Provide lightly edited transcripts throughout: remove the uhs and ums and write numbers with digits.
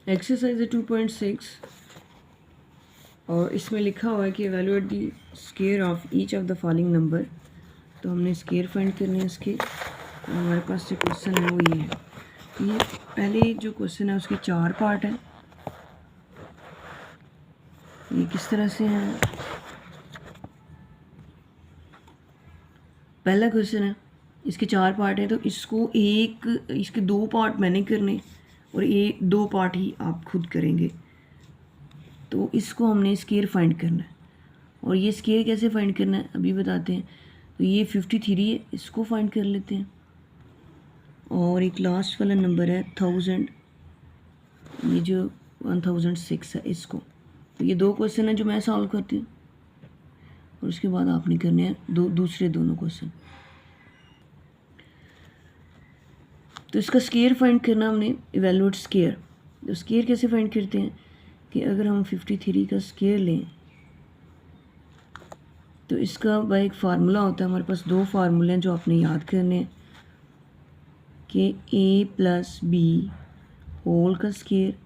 Exercise है 2.6 और इसमें लिखा हुआ है कि evaluate the square of each of the following number. तो हमने स्केयर फाइंड करने हैं इसके। और हमारे पास जो क्वेश्चन है वो ये है। ये पहले जो क्वेश्चन है उसके 4 पार्ट हैं। ये किस तरह से हैं? पहला क्वेश्चन है, इसके 4 पार्ट हैं, तो इसके 2 पार्ट मैंने करने और 2 पार्ट ही आप खुद करेंगे। तो इसको हमने स्केयर फाइंड करना है। और ये स्केयर कैसे फाइंड करना है अभी बताते हैं। तो ये 53 है, इसको फाइंड कर लेते हैं। और एक लास्ट वाला नंबर है 1000, ये जो 1006 है इसको। तो ये 2 क्वेश्चन है जो मैं सॉल्व करती हूँ और उसके बाद आपने करने हैं दूसरे दोनों क्वेश्चन। तो इसका स्केयर फाइंड करना हमने, इवेलुएट स्केयर। तो स्केयर कैसे फाइंड करते हैं कि अगर हम 53 का स्केयर लें तो इसका भाई एक फार्मूला होता है। हमारे पास 2 फार्मूले हैं जो आपने याद करने हैं कि a प्लस बी होल का स्केयर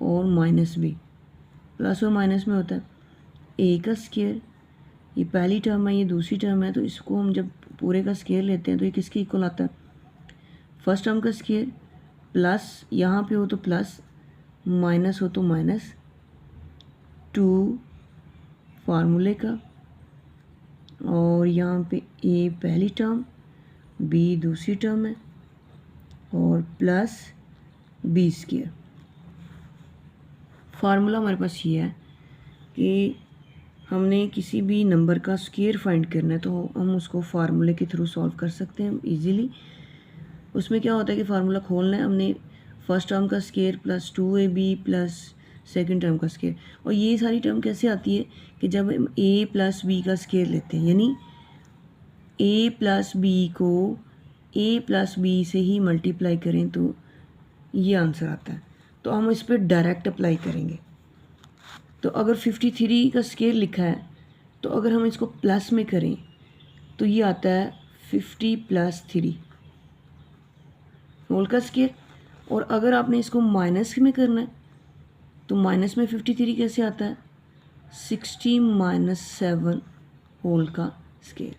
और माइनस बी। प्लस और माइनस में होता है a का स्केयर, ये पहली टर्म है, ये दूसरी टर्म है। तो इसको हम जब पूरे का स्केयर लेते हैं तो ये किसके इक्वल आता है? फर्स्ट टर्म का स्केयर प्लस, यहाँ पे हो तो प्लस, माइनस हो तो माइनस 2 फार्मूले का, और यहाँ पे a पहली टर्म, b दूसरी टर्म है, और प्लस बी स्केयर। फार्मूला हमारे पास ये है कि हमने किसी भी नंबर का स्केयर फाइंड करना है तो हम उसको फार्मूले के थ्रू सॉल्व कर सकते हैं इजीली। उसमें क्या होता है कि फार्मूला खोलना है हमने, फर्स्ट टर्म का square plus 2ab plus second term का स्केयर। और ये सारी टर्म कैसे आती है कि जब हम a प्लस बी का स्केयर लेते हैं, यानी a प्लस बी को a प्लस बी से ही मल्टीप्लाई करें तो ये आंसर आता है। तो हम इस पर डायरेक्ट अप्लाई करेंगे। तो अगर 53 का स्केयर लिखा है तो अगर हम इसको प्लस में करें तो ये आता है 50 प्लस 3 होल का स्केयर। और अगर आपने इसको माइनस में करना है तो माइनस में 53 कैसे आता है? 60 माइनस 7 होल का स्केयर।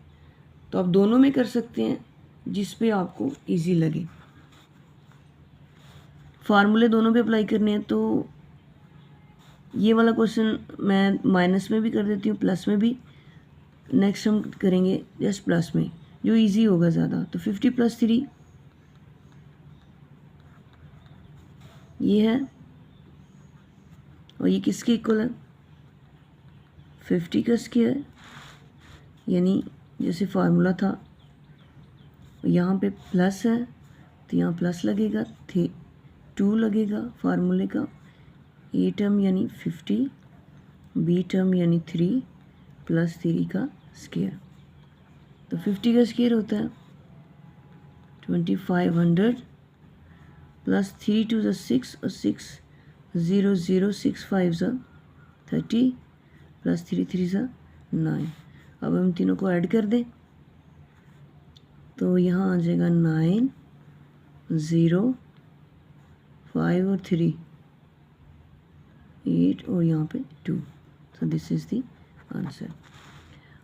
तो आप दोनों में कर सकते हैं जिस पे आपको इजी लगे। फार्मूले दोनों पे अप्लाई करने हैं। तो ये वाला क्वेश्चन मैं माइनस में भी कर देती हूँ, प्लस में भी। नेक्स्ट हम करेंगे जस्ट प्लस में, जो इजी होगा ज़्यादा। तो 50 प्लस 3 ये है, और ये किसके इक्वल है? 50 का स्क्वायर, यानी जैसे फार्मूला था यहाँ पे प्लस है तो यहाँ प्लस लगेगा, 2 लगेगा फार्मूले का। ए टर्म यानी 50, बी टर्म यानी 3 प्लस 3 का स्क्वायर। तो 50 का स्क्वायर होता है 2500 प्लस 3 2 ज़ा 6 और 6 0 0 6 5 ज़ा 30 प्लस 3 3 ज़ा 9। अब हम तीनों को ऐड कर दें तो यहाँ आ जाएगा 9 0 5 और 3 8 और यहाँ पे 2। So this is the answer.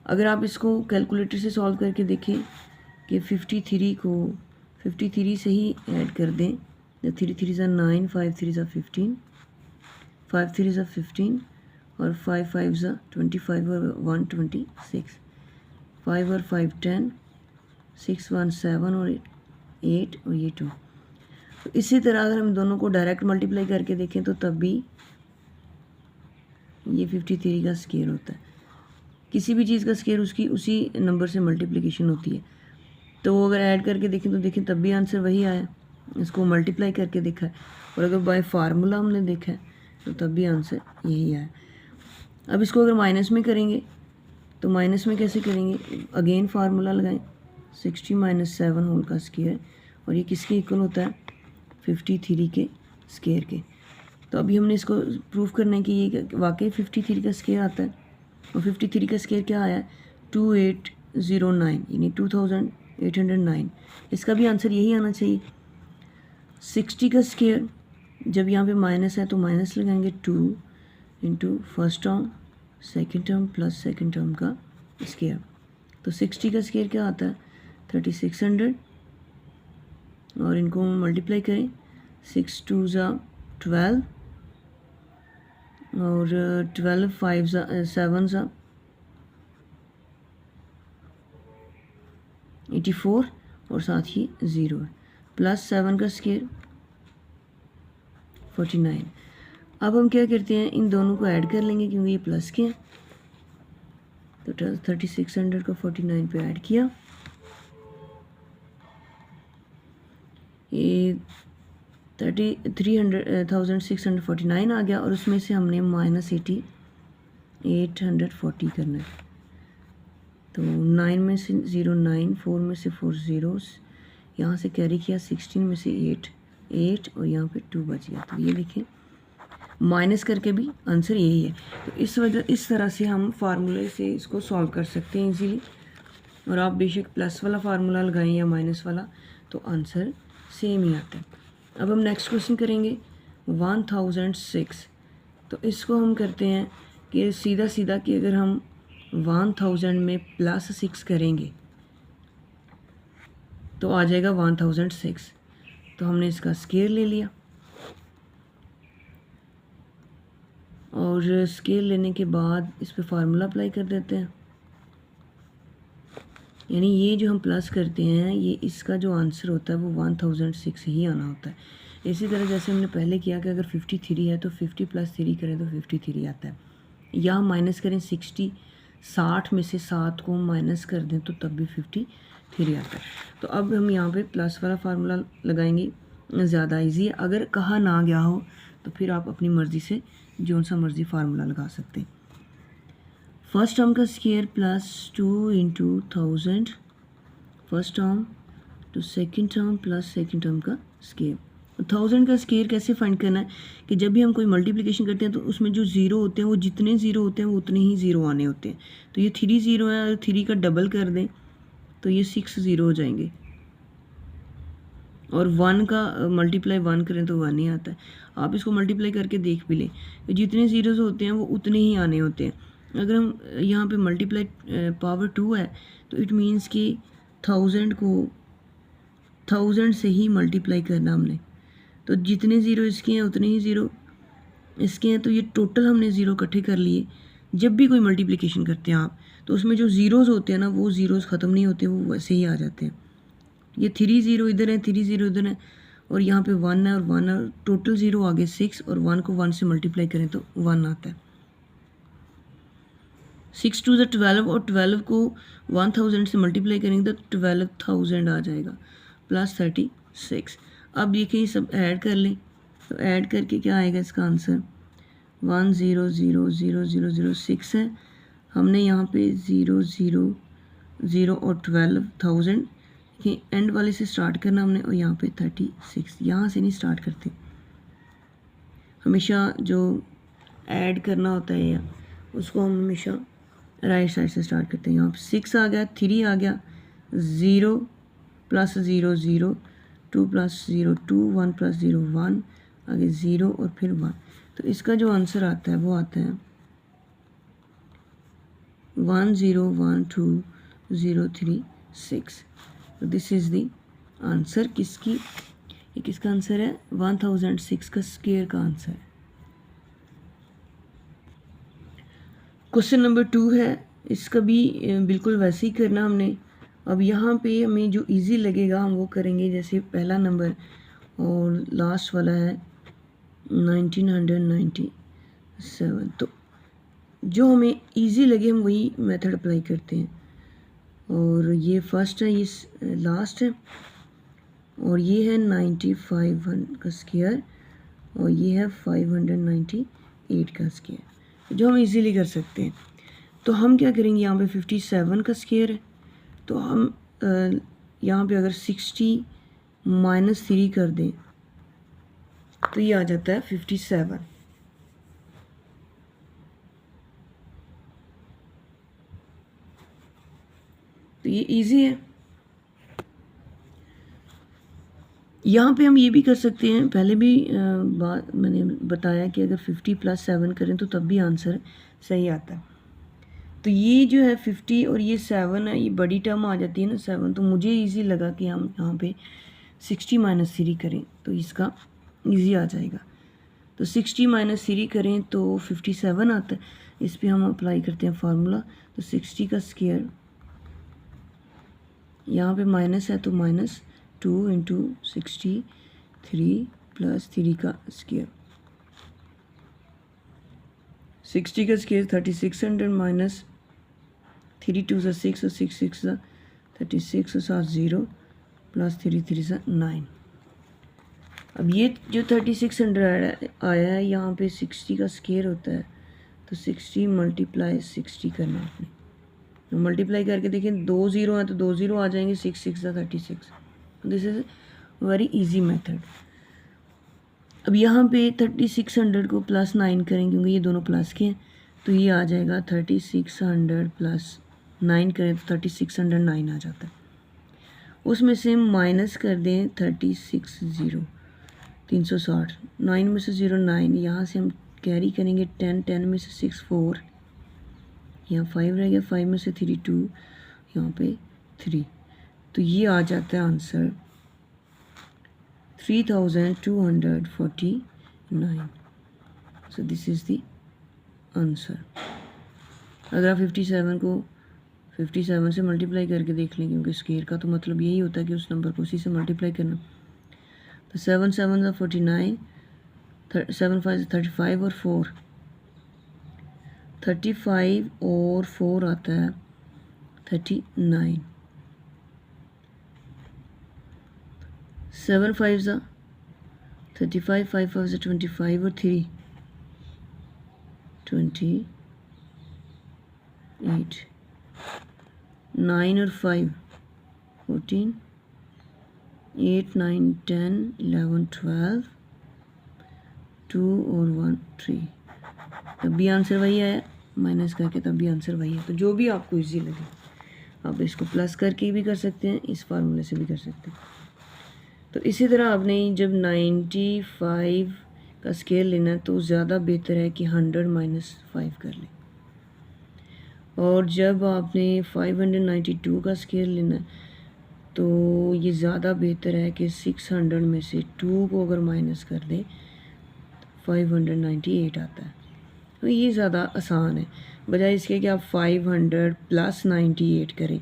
अगर आप इसको कैलकुलेटर से सॉल्व करके देखें कि 53 को 53 से ही ऐड कर दें, 3 3 ज़ा 9 5 3 ज़ा 15 5 3 ज़ा 15 और 5 5 ज़ा 25 और 1 26 5 और 5 10 6 1 7 और 8 और ये 2। तो इसी तरह अगर हम दोनों को डायरेक्ट मल्टीप्लाई करके देखें तो तब भी ये 53 का स्केयर होता है। किसी भी चीज़ का स्केयर उसकी उसी नंबर से मल्टीप्लिकेशन होती है। तो वो अगर ऐड करके देखें तो देखें तब भी आंसर वही आया। इसको मल्टीप्लाई करके देखा है, और अगर बाय फार्मूला हमने देखा है तो तब भी आंसर यही आया। अब इसको अगर माइनस में करेंगे तो माइनस में कैसे करेंगे? अगेन फार्मूला लगाएं, 60 माइनस 7 होल का स्केयर, और ये किसके इक्वल होता है? 53 के स्केयर के। तो अभी हमने इसको प्रूफ करना है कि ये वाकई 53 का स्केयर आता है। और 53 का स्केयर क्या आया? 2809, यानी 2809। इसका भी आंसर यही आना चाहिए। 60 का स्केयर जब यहाँ पे माइनस है तो माइनस लगाएंगे 2 into first term second term plus second term का स्केयर। तो 60 का स्केयर क्या आता है 3600 और इनको मल्टीप्लाई करें 6 2 ज़ा 12 और 12 5 ज़ा 7 ज़ा 84 और साथ ही 0 है प्लस 7 का स्केयर 49। अब हम क्या करते हैं इन दोनों को ऐड कर लेंगे क्योंकि ये प्लस के हैं। तो 3600 को 49 पे ऐड किया, ये 1649 आ गया और उसमें से हमने माइनस 840 करना है। तो 9 में से 0 9, 4 में से 4 ज़ीरोस, यहाँ से कैरी किया 16 में से 8 और यहाँ पे 2 बच गया। तो ये देखें माइनस करके भी आंसर यही है। तो इस तरह से हम फार्मूले से इसको सॉल्व कर सकते हैं इजीली। और आप बेशक प्लस वाला फार्मूला लगाएं या माइनस वाला तो आंसर सेम ही आता है। अब हम नेक्स्ट क्वेश्चन करेंगे 1006। तो इसको हम करते हैं कि सीधा सीधा कि अगर हम 1000 में प्लस 6 करेंगे तो आ जाएगा 1006। तो हमने इसका स्केयर ले लिया और स्केयर लेने के बाद इस पर फार्मूला अप्लाई कर देते हैं। यानी ये जो हम प्लस करते हैं ये इसका जो आंसर होता है वो 1006 ही आना होता है। इसी तरह जैसे हमने पहले किया कि अगर 53 है तो 50 + 3 करें तो 53 आता है। या हम माइनस करें 60 में से 7 को माइनस कर दें तो तब भी 53 आता है। तो अब हम यहाँ पे प्लस वाला फार्मूला लगाएंगे, ज़्यादा इजी है। अगर कहा ना गया हो तो फिर आप अपनी मर्ज़ी से जो सा मर्ज़ी फार्मूला लगा सकते हैं। फर्स्ट टर्म का स्केयर +2 इंटू 1000 फर्स्ट टर्म तो second term plus second term का स्केयर। 1000 का स्केयर कैसे फाइंड करना है कि जब भी हम कोई मल्टीप्लिकेशन करते हैं तो उसमें जो ज़ीरो होते हैं वो जितने ज़ीरो होते हैं वो उतने ही ज़ीरो आने होते हैं। तो ये 3 ज़ीरो है, अगर 3 का डबल कर दें तो ये 6 ज़ीरो हो जाएंगे। और 1 का मल्टीप्लाई 1 करें तो 1 ही आता है। आप इसको मल्टीप्लाई करके देख भी लें, जितने ज़ीरोज़ होते हैं वो उतने ही आने होते हैं। अगर हम यहाँ पे मल्टीप्लाई पावर 2 है तो इट मीन्स कि 1000 को 1000 से ही मल्टीप्लाई करना हमने। तो जितने ज़ीरो इसके हैं उतने ही ज़ीरो इसके हैं। तो ये टोटल हमने ज़ीरो इकट्ठे कर लिए। जब भी कोई मल्टीप्लिकेशन करते हैं आप तो उसमें जो ज़ीरोज़ होते हैं ना वो ज़ीरोज़ ख़त्म नहीं होते, वो वैसे ही आ जाते हैं। ये 3 ज़ीरो इधर है, 3 ज़ीरो इधर है और यहाँ पे 1 है और 1 है, टोटल ज़ीरो आगे 6 और 1 को 1 से मल्टीप्लाई करें तो 1 आता है। 6 2 = 12 और 12 को 1000 से मल्टीप्लाई करेंगे तो 12000 आ जाएगा +36। अब ये कहीं सब ऐड कर लें तो ऐड करके क्या आएगा इसका आंसर 100006 है। हमने यहाँ पे 000 और 12000 कि एंड वाले से स्टार्ट करना हमने और यहाँ पे 36 यहाँ से नहीं स्टार्ट करते। हमेशा जो ऐड करना होता है या उसको हम हमेशा राइट साइड से स्टार्ट करते हैं। यहाँ पे 6 आ गया, 3 आ गया, 0 + 0 0, 2 + 0 2, 1 + 0 1, आगे 0 और फिर 1। तो इसका जो आंसर आता है वो आता है 101236। तो दिस इज़ द आंसर। किसकी ये किसका आंसर है 1006 का स्केयर का आंसर है। क्वेश्चन नंबर 2 है, इसका भी बिल्कुल वैसे ही करना हमने। अब यहाँ पे हमें जो इजी लगेगा हम वो करेंगे। जैसे पहला नंबर और लास्ट वाला है 1997, तो जो हमें इजी लगे हम वही मेथड अप्लाई करते हैं। और ये फर्स्ट है, ये लास्ट है और ये है 95 का स्केयर और ये है 598 का स्केयर जो हम इजीली कर सकते हैं। तो हम क्या करेंगे, यहाँ पे 57 का स्केयर है तो हम यहाँ पे अगर 60 - 3 कर दें तो ये आ जाता है 57। तो ये इजी है। यहाँ पे हम ये भी कर सकते हैं, पहले भी बात मैंने बताया कि अगर 50 + 7 करें तो तब भी आंसर सही आता है। तो ये जो है 50 और ये 7 है, ये बड़ी टर्म आ जाती है ना 7, तो मुझे इजी लगा कि हम यहाँ पे 60 - 3 करें तो इसका इजी आ जाएगा। तो 60 - 3 करें तो 57 आता है। इस पे हम अप्लाई करते हैं फार्मूला। तो 60 का स्क्वायर, यहाँ पे माइनस है तो -2 × 63 + 3 का स्क्वायर। 60 का स्क्वायर 3600 - 3 × 2 = 6 और 6 × 6 = 36 और 7 0 + 3 3 = 9। अब ये जो 3600 आया है यहाँ पे 60 का स्क्वायर होता है, तो 60 × 60 करना आपने। तो मल्टीप्लाई करके देखें, 2 0 है तो 2 0 आ जाएंगे, 6 6 = 36। This is very easy method. अब यहाँ पे 3600 को +9 करें क्योंकि ये दोनों प्लस के हैं, तो ये आ जाएगा 3600 + 9 करें तो 3609 आ जाता है। उसमें से माइनस कर दें 36 0 360, 9 में से 0 9, यहाँ से हम कैरी करेंगे 10, 10 में से 6 4, यहाँ 5 रह गया, 5 में से 3 2, यहाँ पे 3, तो ये आ जाता है answer 3249। So this is the answer. अगर आप 57 को 57 से मल्टीप्लाई करके देख लें, क्योंकि स्क्वायर का तो मतलब यही होता है कि उस नंबर को उसी से मल्टीप्लाई करना। तो 7 7 = 49, 7 5 = 35 और 4 35 और 4 आता है 39। 7 5 = 35, 5 5 = 25 और 3 28, 9 और 5 14, 8 9 10 11 12, 2 और 1 3, तब भी आंसर वही आया, माइनस करके तब भी आंसर वही है। तो जो भी आपको इजी लगे, आप इसको प्लस करके भी कर सकते हैं, इस फार्मूले से भी कर सकते हैं। तो इसी तरह आपने जब 95 का स्केल लेना है तो ज़्यादा बेहतर है कि 100 - 5 कर लें, और जब आपने 592 का स्केल लेना है तो ये ज़्यादा बेहतर है कि 600 में से 2 को अगर माइनस कर दें 598 आता है। तो ये ज़्यादा आसान है, बजाय इसके कि आप 500 + 98 करें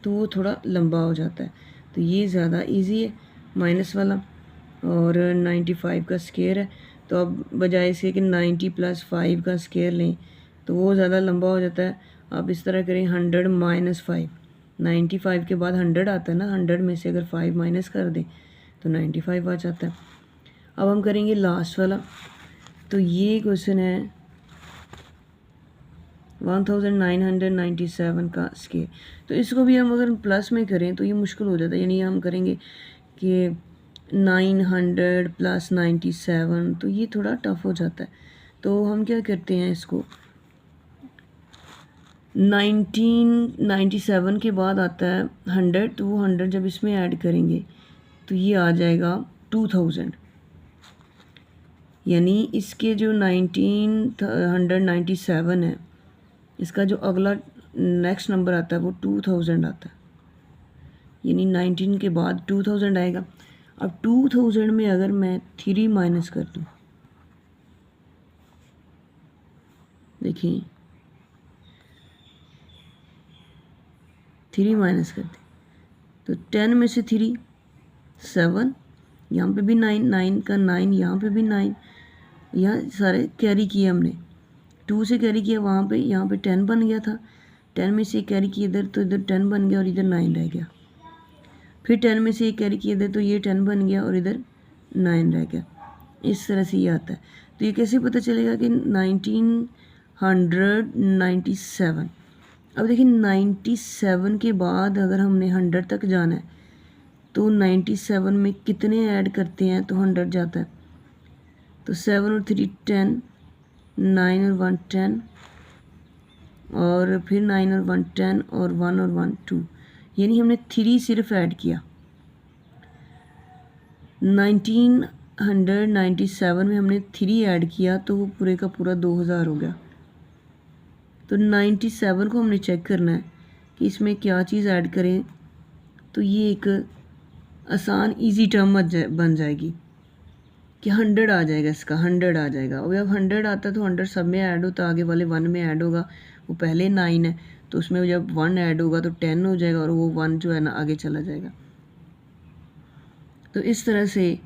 तो वो थोड़ा लंबा हो जाता है। तो ये ज़्यादा इजी है माइनस वाला, और 95 का स्क्वायर है, तो अब बजाय इसके कि 90 + 5 का स्क्वायर लें तो वो ज़्यादा लंबा हो जाता है। आप इस तरह करें 100 - 5, 95 के बाद 100 आता है ना, 100 में से अगर 5 माइनस कर दें तो 95 आ जाता है। अब हम करेंगे लास्ट वाला। तो ये क्वेश्चन है 1997 का स्केल। तो इसको भी हम अगर प्लस में करें तो ये मुश्किल हो जाता है, यानी हम करेंगे कि 900 + 97, तो ये थोड़ा टफ हो जाता है। तो हम क्या करते हैं, इसको 1997 के बाद आता है 100, तो वो 100 जब इसमें ऐड करेंगे तो ये आ जाएगा 2000, यानी इसके जो 1997 है, इसका जो अगला नेक्स्ट नंबर आता है वो 2000 आता है, यानी 19 के बाद 2000 आएगा। अब 2000 में अगर मैं 3 माइनस कर दूँ, देखिए 3 माइनस कर दें तो 10 में से 3 7, यहाँ पे भी 9, 9 का 9, यहाँ पे भी 9, यहाँ सारे कैरी किए हमने, 2 से कैरी किया वहाँ पे, यहाँ पे 10 बन गया था, 10 में से एक कैरी किया इधर तो इधर 10 बन गया और इधर 9 रह गया, फिर 10 में से एक कैरी किया इधर तो ये 10 बन गया और इधर 9 रह गया। इस तरह से ये आता है। तो ये कैसे पता चलेगा कि 1997। अब देखिए 97 के बाद अगर हमने 100 तक जाना है तो 97 में कितने ऐड करते हैं तो 100 जाता है। तो 7 और 3 10, 9 और 1 10, और फिर 9 और 1 10, और 1 और 1 2, यानी हमने 3 सिर्फ ऐड किया। 1997 में हमने 3 ऐड किया तो वो पूरे का पूरा 2000 हो गया। तो 97 को हमने चेक करना है कि इसमें क्या चीज़ ऐड करें, तो ये एक आसान इजी टर्म बन जाएगी कि 100 आ जाएगा, इसका 100 आ जाएगा। और जब 100 आता है तो 100 सब में ऐड होता, आगे वाले 1 में ऐड होगा। वो पहले 9 है तो उसमें जब 1 ऐड होगा तो 10 हो जाएगा और वो 1 जो है ना आगे चला जाएगा। तो इस तरह से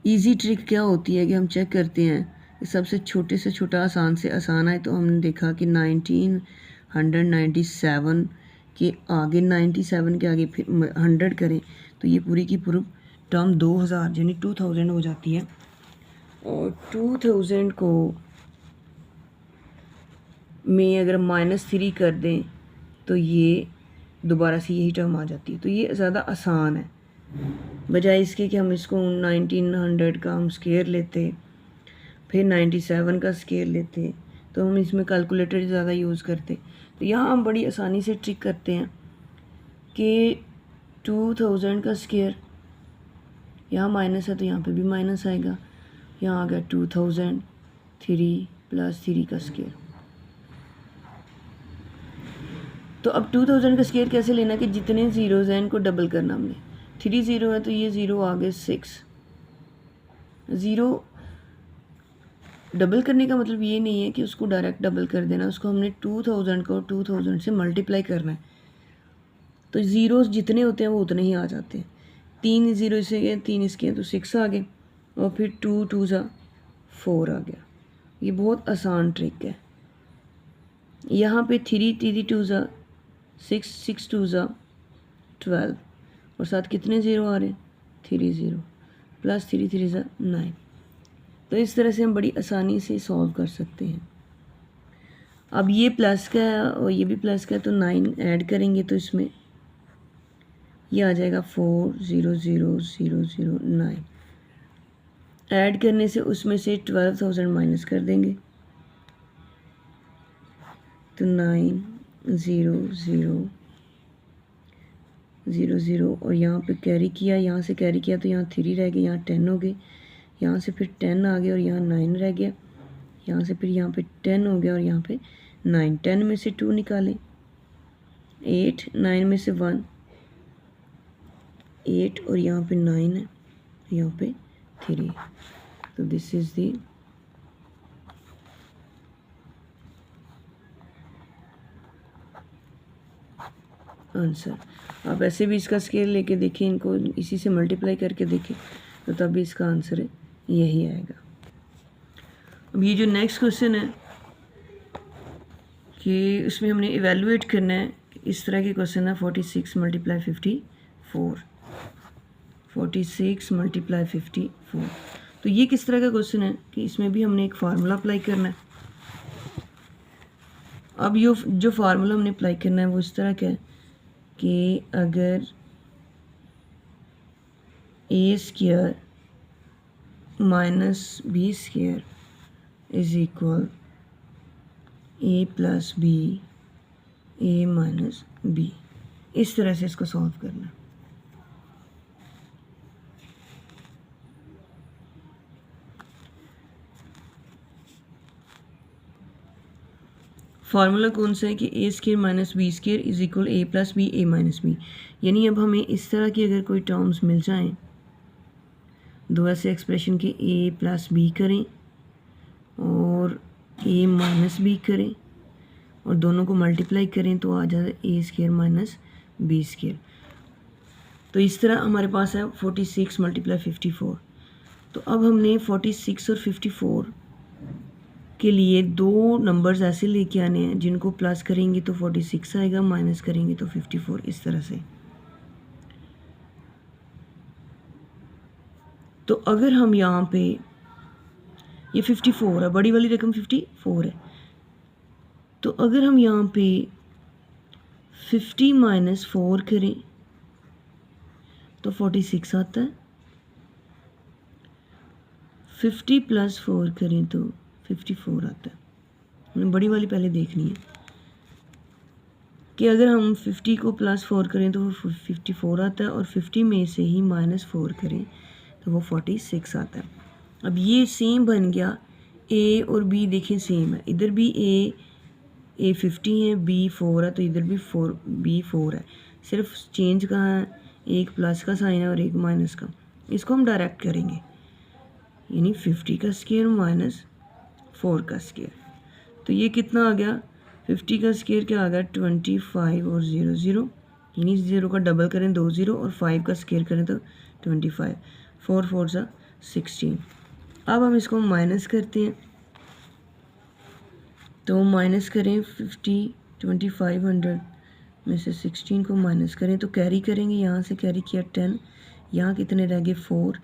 इजी ट्रिक क्या होती है कि हम चेक करते हैं कि सबसे छोटे से छोटा आसान से आसान है। तो हमने देखा कि 1997 के आगे 97 के आगे फिर 100 करें तो ये पूरी की पूरी टर्म 2000 यानी 2000 हो जाती है। और 2000 को में अगर -3 कर दें तो ये दोबारा से यही टर्म आ जाती है। तो ये ज़्यादा आसान है, बजाय इसके कि हम इसको 1900 का हम स्केयर लेते, फिर 97 का स्केयर लेते, तो हम इसमें कैलकुलेटर ज़्यादा यूज़ करते। तो यहाँ हम बड़ी आसानी से ट्रिक करते हैं कि 2000 का स्केयर, यहाँ माइनस है तो यहाँ पे भी माइनस आएगा, यहाँ आ गया 2000 3 + 3 का स्केयर। तो अब 2000 का स्केयर कैसे लेना कि जितने ज़ीरोज़ हैं इनको डबल करना हमने। 3 ज़ीरो है तो ये ज़ीरो आ गए 6। ज़ीरो डबल करने का मतलब ये नहीं है कि उसको डायरेक्ट डबल कर देना, उसको हमने 2000 को 2000 से मल्टीप्लाई करना है। तो ज़ीरोज़ जितने होते हैं वो उतने ही आ जाते हैं। 3 ज़ीरो इसे गए, 3 इसके तो 6 आ गए, और फिर 2 2 ज़ा 4 आ गया। ये बहुत आसान ट्रिक है। यहाँ पे 3 3 2 ज़ा 6 6 2 ज़ा 12 और साथ कितने ज़ीरो आ रहे हैं 3 ज़ीरो + 3 3 ज़ा 9। तो इस तरह से हम बड़ी आसानी से सॉल्व कर सकते हैं। अब ये प्लस का है और ये भी प्लस का है तो 9 ऐड करेंगे तो इसमें ये आ जाएगा 4 0 0 0 0 9। ऐड करने से उसमें से 12,000 माइनस कर देंगे तो 9 0 0 0 0 और यहाँ पे कैरी किया, यहाँ से कैरी किया तो यहाँ 3 रह गए, यहाँ 10 हो गए, यहाँ से फिर 10 आ गया और यहाँ 9 रह गया, यहाँ से फिर यहाँ पे 10 हो गया और यहाँ पे 9। 10 में से 2 निकालें 8, 9 में से 1 8 और यहाँ पे 9 है, यहाँ पे 3। तो दिस इज़ दी आंसर। आप ऐसे भी इसका स्केल लेके देखें, इनको इसी से मल्टीप्लाई करके देखें तो तब भी इसका आंसर है यही आएगा। अब ये जो नेक्स्ट क्वेश्चन है कि उसमें हमने इवेलुएट करना है, इस तरह के क्वेश्चन है 46 × 54 46 × 54। तो ये किस तरह का क्वेश्चन है कि इसमें भी हमने एक फार्मूला अप्लाई करना है। अब ये जो फार्मूला हमने अप्लाई करना है वो इस तरह का है कि अगर a² - b² is equal a + b a - b, इस तरह से इसको सॉल्व करना है। फार्मूला कौन सा है कि a² - b² is equal a + b a - b। यानी अब हमें इस तरह की अगर कोई टर्म्स मिल जाएं, दो ऐसे एक्सप्रेशन के a + b करें और a - b करें और दोनों को मल्टीप्लाई करें तो आ जाए a² - b²। तो इस तरह हमारे पास है 46 × 54। तो अब हमने 46 और 54 के लिए दो नंबर्स ऐसे लेके आने हैं जिनको प्लस करेंगे तो 46 आएगा, माइनस करेंगे तो 54, इस तरह से। तो अगर हम यहाँ पे ये 54 है, बड़ी वाली रकम 54 है, तो अगर हम यहाँ पे 50 - 4 करें तो 46 आता है, 50 + 4 करें तो 54 आता है। हमें बड़ी वाली पहले देखनी है कि अगर हम 50 को +4 करें तो 54 आता है और 50 में से ही -4 करें तो तो वो 46 आता है। अब ये सेम बन गया, ए और बी देखें सेम है, इधर भी ए 50 है, बी 4 है, तो इधर भी बी 4 है। सिर्फ चेंज कहाँ है, एक प्लस का साइन है और एक माइनस का। इसको हम डायरेक्ट करेंगे, यानी 50 का स्क्वायर माइनस 4 का स्क्वायर, तो ये कितना आ गया, 50 का स्क्वायर क्या आ गया 25 और 0 0, यानी 0 का डबल करें 2 0 और 5 का स्क्वायर करें तो 25, 4 4 सा 16। अब हम इसको माइनस करते हैं, तो माइनस करें 50 2500 में से 16 को माइनस करें तो कैरी करेंगे, यहाँ से कैरी किया 10, यहाँ कितने रह गए 4,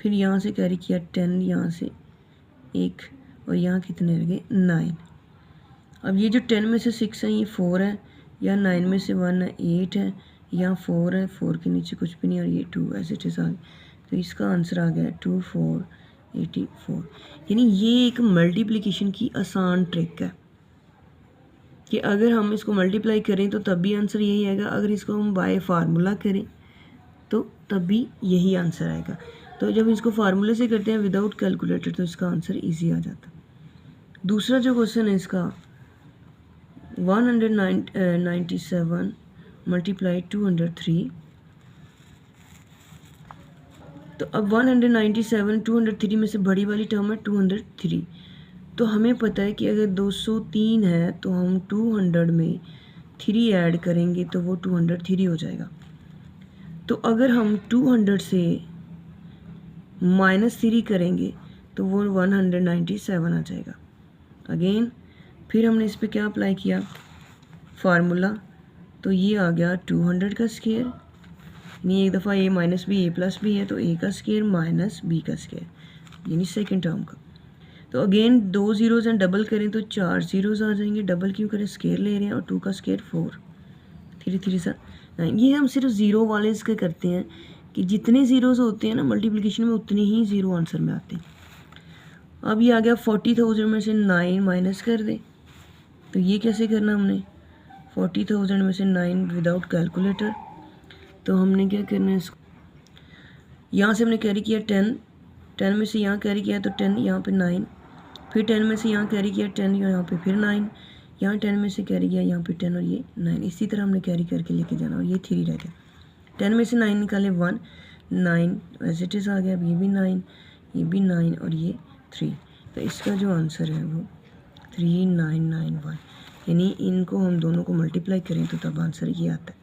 फिर यहाँ से कैरी किया 10, यहाँ से 1 और यहाँ कितने रह गए 9। अब ये जो 10 में से 6 है ये 4 है, या 9 में से 1 है 8 है, यहाँ 4 है, 4 के नीचे कुछ भी नहीं और ये 2 ऐसे इट इज़ आ गया, तो इसका आंसर आ गया 2484। यानी ये एक मल्टीप्लिकेशन की आसान ट्रिक है कि अगर हम इसको मल्टीप्लाई करें तो तब भी आंसर यही आएगा, अगर इसको हम बाय फार्मूला करें तो तब भी यही आंसर आएगा। तो जब इसको फार्मूले से करते हैं विदाउट कैलकुलेटर तो इसका आंसर इजी आ जाता है। दूसरा जो क्वेश्चन है इसका 197 मल्टीप्लाई 203, तो अब 197 203 में से बड़ी वाली टर्म है 203, तो हमें पता है कि अगर 203 है तो हम 200 में 3 ऐड करेंगे तो वो 203 हो जाएगा। तो अगर हम 200 से -3 करेंगे तो वो 197 आ जाएगा। अगेन फिर हमने इस पर क्या अप्लाई किया फार्मूला, तो ये आ गया 200 का स्क्वायर, यानी एक दफ़ा ए माइनस बी ए प्लस बी है तो ए का स्क्वायर माइनस बी का स्क्वायर, यानी सेकेंड टर्म का। तो अगेन 2 ज़ीरोज़ हैं, डबल करें तो 4 ज़ीरोज़ आ जाएंगे, डबल क्यों करें स्क्वायर ले रहे हैं, और 2 का स्क्वायर 4, 3 3 सा 9। ये हम सिर्फ ज़ीरो वाले इसके करते हैं कि जितने ज़ीरोज़ होते हैं ना मल्टीप्लिकेशन में उतने ही ज़ीरो आंसर में आते हैं। अब ये आ गया 40,000 में से 9 माइनस कर दे, तो ये कैसे करना हमने 40,000 में से 9 विदाउट कैलकुलेटर, तो हमने क्या करना है इसको, यहाँ से हमने कैरी किया 10, 10 में से यहाँ कैरी किया तो 10, यहाँ पे 9, फिर 10 में से यहाँ कैरी किया 10, यहाँ पे फिर 9, यहाँ 10 में से कैरी किया यहाँ पे 10 और ये 9, इसी तरह हमने कैरी करके लेके जाना, और ये 3 रह गया। 10 में से 9 निकाले 1, 9 एज इट इज़ आ गया, अब ये भी 9, ये भी 9 और ये 3, तो इसका जो आंसर है वो 3991, यानी इनको हम दोनों को मल्टीप्लाई करें तो तब आंसर ये आता है।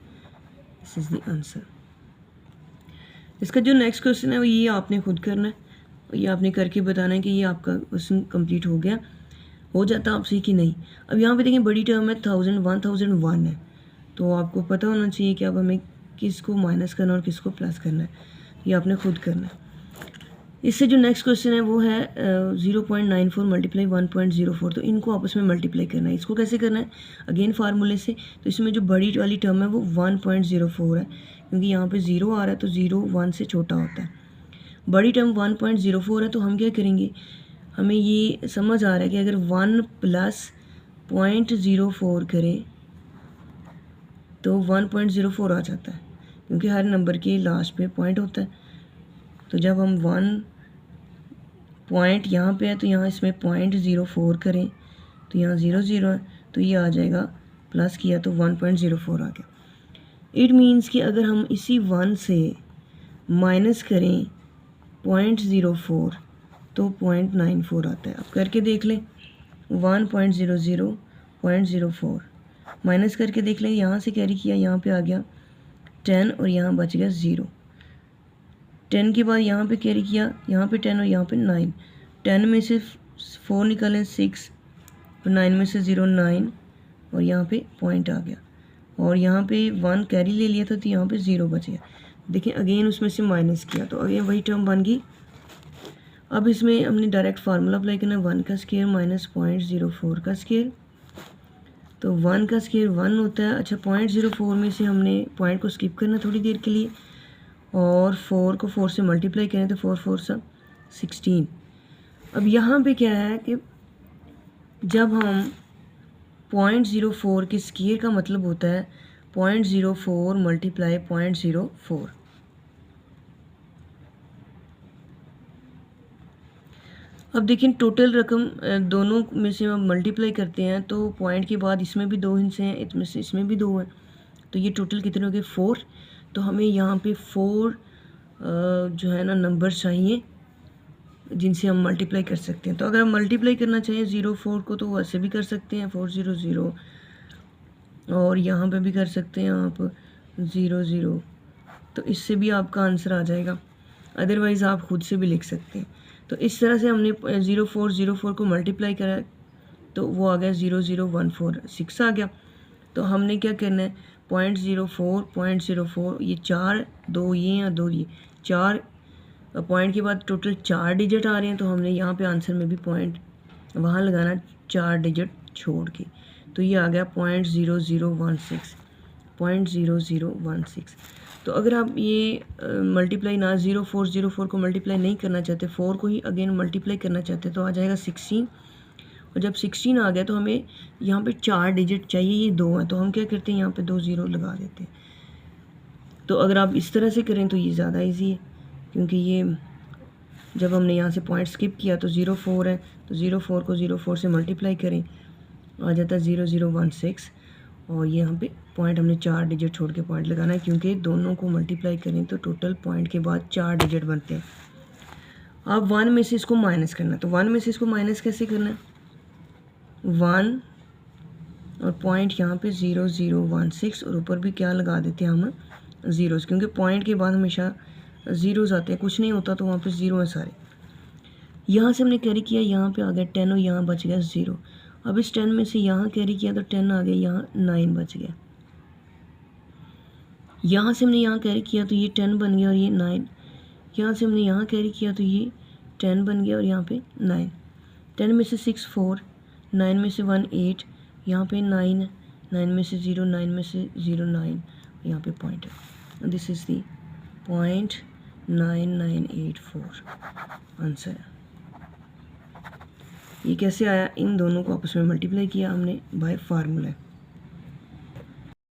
This is the answer. इसका जो नेक्स्ट क्वेश्चन है वो ये आपने खुद करना है, ये आपने करके बताना है कि ये आपका क्वेश्चन कंप्लीट हो गया, हो जाता आपसे कि नहीं। अब यहाँ पे देखें बड़ी टर्म है 1001 है, तो आपको पता होना चाहिए कि अब हमें किसको माइनस करना और किसको प्लस करना है, ये आपने खुद करना है। इससे जो नेक्स्ट क्वेश्चन है वो है 0.94 मल्टीप्लाई 1.04, तो इनको आपस में मल्टीप्लाई करना है। इसको कैसे करना है, अगेन फार्मूले से, तो इसमें जो बड़ी वाली टर्म है वो 1.04 है, क्योंकि यहाँ पे 0 आ रहा है तो 0 1 से छोटा होता है। बड़ी टर्म 1.04 है, तो हम क्या करेंगे, हमें ये समझ आ रहा है कि अगर 1 प्लस 0.04 करें तो 1.04 आ जाता है, क्योंकि हर नंबर के लास्ट पे पॉइंट होता है। तो जब हम 1 पॉइंट यहाँ पे है तो यहाँ इसमें 0.04 करें तो यहाँ 0 0 है, तो ये आ जाएगा, प्लस किया तो 1.04 आ गया। इट मीन्स कि अगर हम इसी 1 से माइनस करें 0.04 तो 0.94 आता है। अब करके देख लें, 1.00.04 माइनस करके देख लें, यहाँ से कैरी किया, यहाँ पे आ गया 10 और यहाँ बच गया 0। 10 के बाद यहाँ पे कैरी किया, यहाँ पे 10 और यहाँ पे 9, 10 में से 4 निकालें 6 और 9 में से 0 9 और यहाँ पे पॉइंट आ गया, और यहाँ पे 1 कैरी ले लिया था तो यहाँ पे 0 बच गया। देखें अगेन उसमें से माइनस किया तो अगेन वही टर्म बन गई। अब इसमें हमने डायरेक्ट फार्मूला अप्लाई करना है, 1 का स्क्वायर माइनस 0.04 का स्क्वायर, तो 1 का स्क्वायर 1 होता है। अच्छा 0.04 में से हमने पॉइंट को स्किप करना थोड़ी देर के लिए, और 4 को 4 से मल्टीप्लाई करें तो 4 4 सा 16। अब यहाँ पे क्या है कि जब हम 0.04 के स्क्वायर का मतलब होता है 0.04 मल्टीप्लाई 0.04, अब देखिए टोटल रकम दोनों में से हम मल्टीप्लाई करते हैं तो पॉइंट के बाद इसमें भी 2 हिस्से हैं, इसमें से इसमें भी 2 हैं, तो ये टोटल कितने हो गए 4। तो हमें यहाँ पे 4 जो है ना नंबर चाहिए जिनसे हम मल्टीप्लाई कर सकते हैं। तो अगर हम मल्टीप्लाई करना चाहिए 0 4 को तो वैसे भी कर सकते हैं 4 0 0, और यहाँ पे भी कर सकते हैं आप 0 0, तो इससे भी आपका आंसर आ जाएगा। अदरवाइज़ आप खुद से भी लिख सकते हैं। तो इस तरह से हमने 0 4 0 4 को मल्टीप्लाई करा तो वो आ गया 0 0 1 4 6 आ गया। तो हमने क्या करना है 0.04 ये 4 2 ये और 2 ये 4 पॉइंट के बाद टोटल 4 डिजिट आ रहे हैं, तो हमने यहाँ पे आंसर में भी पॉइंट वहाँ लगाना 4 डिजिट छोड़ के। तो ये आ गया 0.0016। तो अगर आप ये मल्टीप्लाई ना 0 4 0 4 को मल्टीप्लाई नहीं करना चाहते, 4 को ही अगेन मल्टीप्लाई करना चाहते, तो आ जाएगा 16। और जब 16 आ गया तो हमें यहाँ पे 4 डिजिट चाहिए, ये 2 है, तो हम क्या करते हैं यहाँ पे 2 0 लगा देते हैं। तो अगर आप इस तरह से करें तो ये ज़्यादा इजी है, क्योंकि ये जब हमने यहाँ से पॉइंट स्किप किया तो 0 4 है, तो 0 4 को 0 4 से मल्टीप्लाई करें आ जाता है 0 0 1 6। और यहाँ पे पॉइंट हमने 4 डिजिट छोड़ के पॉइंट लगाना है, क्योंकि दोनों को मल्टीप्लाई करें तो टोटल पॉइंट के बाद 4 डिजिट बनते हैं। अब 1 में से इसको माइनस करना है, तो 1 में से इसको माइनस कैसे करना है 1 और पॉइंट यहाँ पे 0 0 1 6 और ऊपर भी क्या लगा देते हैं हम ज़ीरोज़, क्योंकि पॉइंट के बाद हमेशा ज़ीरोज़ आते हैं, कुछ नहीं होता तो वहाँ पे 0 है सारे। यहाँ से हमने कैरी किया, यहाँ पे आ गया 10 और यहाँ बच गया 0। अब इस 10 में से यहाँ कैरी किया तो 10 आ गया, यहाँ 9 बच गया। यहाँ से हमने यहाँ कैरी किया तो ये 10 बन गया और ये 9। यहाँ से हमने यहाँ कैरी किया तो ये 10 बन गया और यहाँ पे 9। 10 में से 6 4, 9 में से 1 8, यहाँ पे 9, 9 में से 0, 9 में से 0 9, यहाँ पे पॉइंट है। This is the point 9984 answer है। ये कैसे आया, इन दोनों को आपस में मल्टीप्लाई किया हमने बाय फार्मूला।